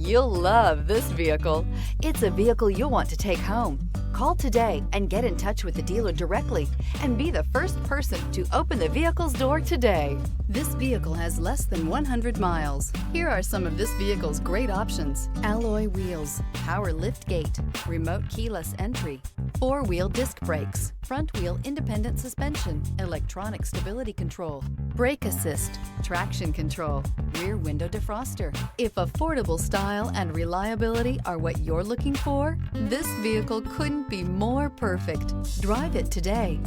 You'll love this vehicle. It's a vehicle you'll want to take home. Call today and get in touch with the dealer directly and be the first person to open the vehicle's door today. This vehicle has less than 100 miles. Here are some of this vehicle's great options: alloy wheels, power lift gate, remote keyless entry, four-wheel disc brakes, front-wheel independent suspension, electronic stability control, brake assist, traction control, rear window defroster. If affordable style and reliability are what you're looking for, this vehicle couldn't be more perfect. Drive it today.